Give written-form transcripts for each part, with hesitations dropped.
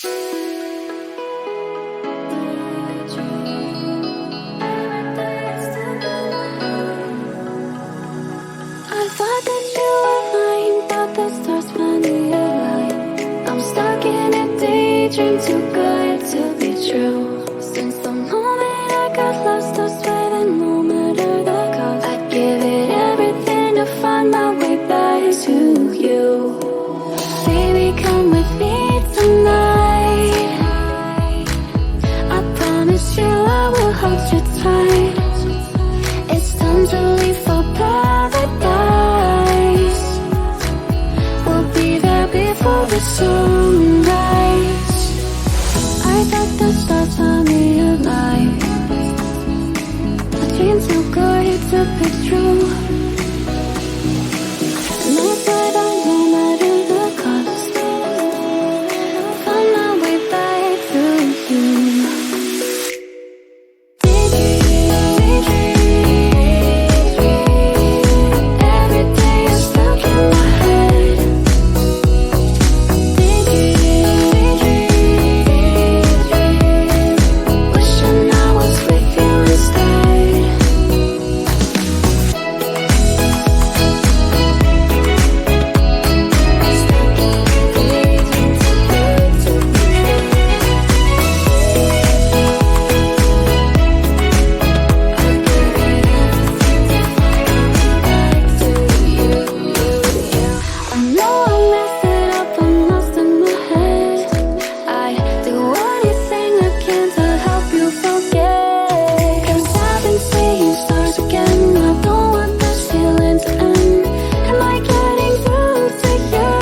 I thought that you were mine, but the stars finally aligned. I'm stuck in a daydream, too good to be true. Since the moment I got lost, I swear that no matter the cost, I'd give it everything to find my way back to you. Baby, come with me tonight. I promise you I will hold you tight. It's time to leave for paradise. We'll be there before the sunrise. I thought the stars found me alive. A dream too good to be true. No fight on, no matter the cost. Find my way back to you. Every day you're stuck in my head. Wishing I was with you instead. I know I messed it up, I'm lost in my head. I'd do anything I can to help you forget. 'Cause I've been seeing stars again. I don't want this feeling to end. Am I getting through to you?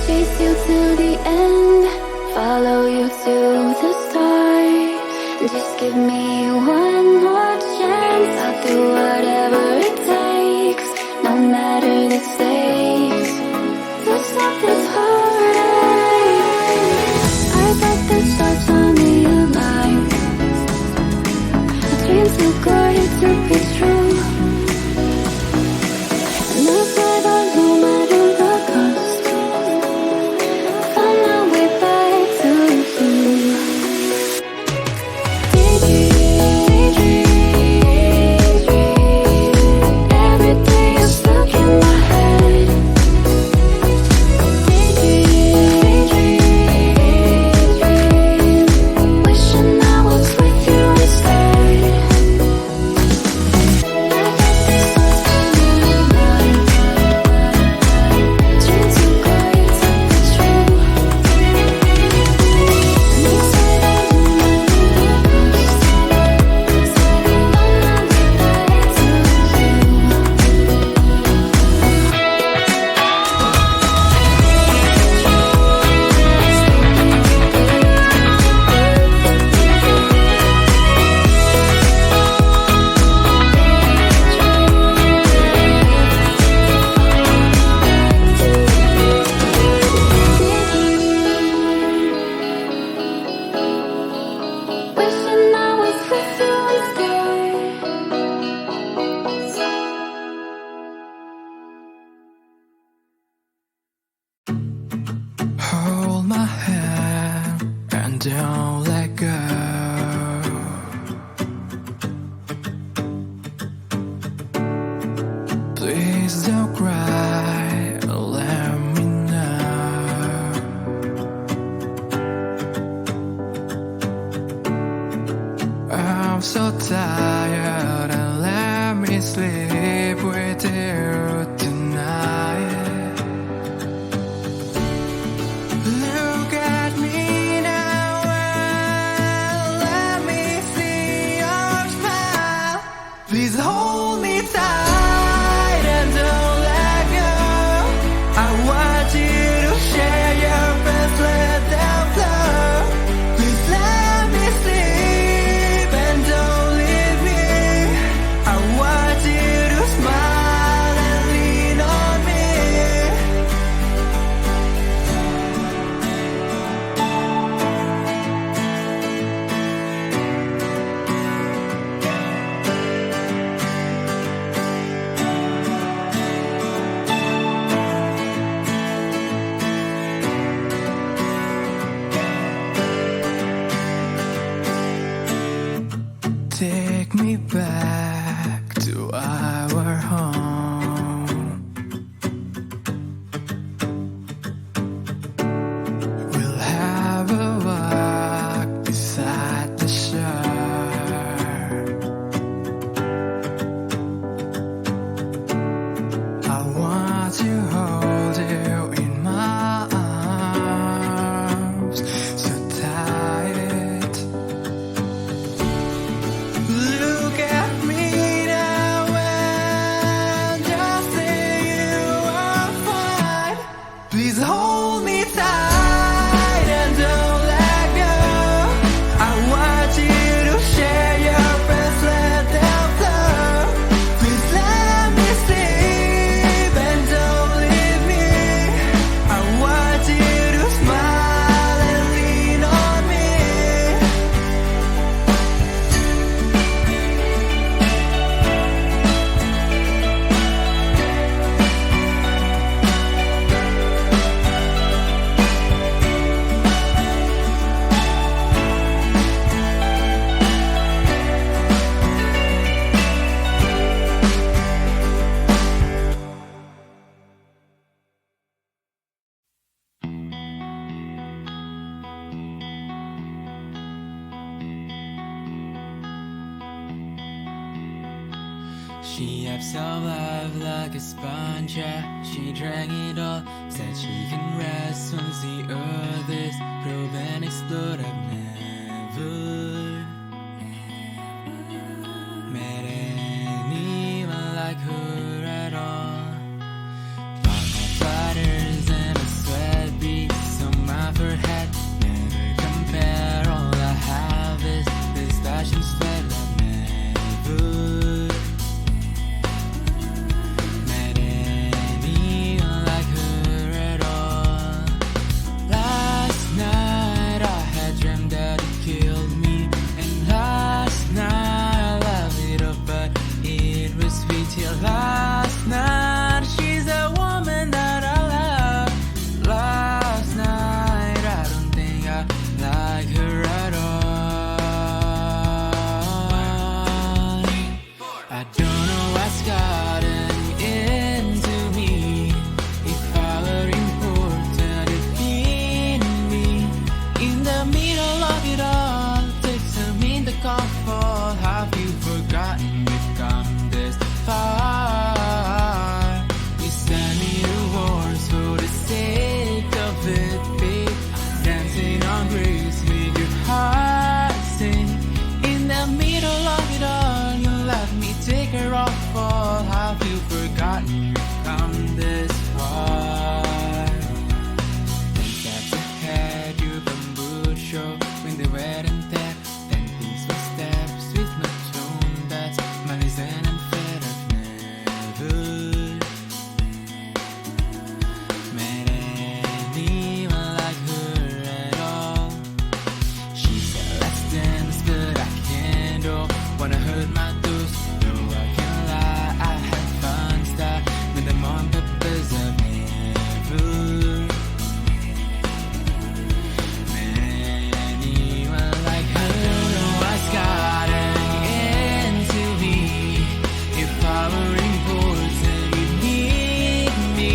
Chase you to the end, follow you to the start. Just give me one more chance. I'll do whatever it takes, no matter the stakes. To stop this heartache. I thought the stars found me alive. A dream too good to be true. No fight on, no matter the cost. Find my way back to you. Every day you're stuck in my head. Wishing I was with you instead. Dream too good to be true. No fight on, no matter the cost. Find my way back to you. Wishing I was with you instead. Hold my hand and don't let go. Please don't cry, let me know. I'm so tired and let me sleep with you tonight. Look at me now, Please hold me tight and don't let go. I want you to share your breath, let them flow. Please let me sleep and don't leave me. I want you to smile and lean on me. She absorbed life like a sponge, yeah. She drank it all, said she can rest once the earth is probe and explode. I've never met anyone like her at all. All my fighters and a sweat beats on my forehead. Never compare, all I have is this passion sweat. I've never last night. She's a woman that I love. Last night, I don't think I like her at all. I don't know what's gotten into me. If I were important, it'd be me. In the middle of it all, takes a minute to comfort. Have you forgotten we've come this far? You send me to wars for the sake of it, babe. Dancing on grace, make your heart sing. In the middle of it all, you let me take her off all. Have you forgotten we've come this far? 10 steps ahead, you bamboo show. When they wet and dead, then these were steps with no tone. That's my reason and fed. I've never met anyone like her at all. She said let's dance, but I can't. Don't wanna hurt my toes. No, I can't lie, I had fun stuff with them on purpose. I've never met anyone like her. I don't know what's gotten into me. If I were important, you'd need me.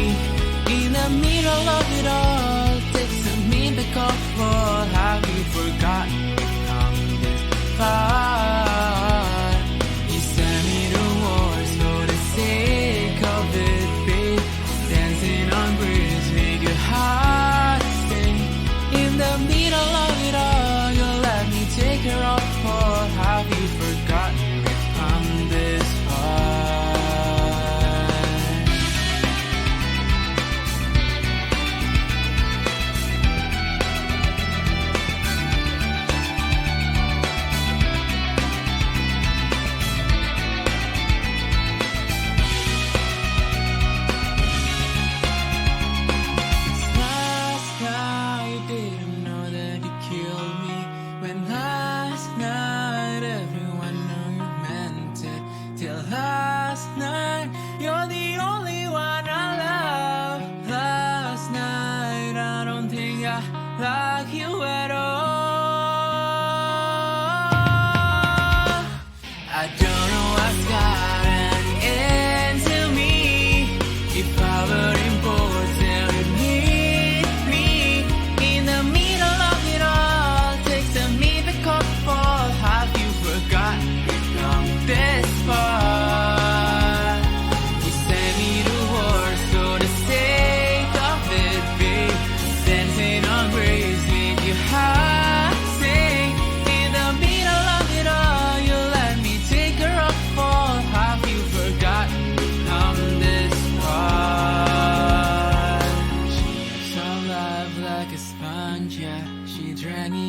In the middle of it all, takes a minute to comfort. Have you forgotten we've come this far? You sent me to wars for the sake of it, babe. Dancing on breeze, make your heart sing. In the middle of it all, you let me take her off all. Have you forgotten we've come this far? Last night, you didn't know that you killed me. When last night, everyone knew you meant it. Till last night, you're the only one I love. Last night, I don't think I like you at all. I don't know what's gotten into me. If I were important, you'd need me. In the middle of it all, takes a minute to comfort. Have you forgotten we've come this far? You sent me to wars for the sake of it, babe. Dancing on grace, make you high. dragging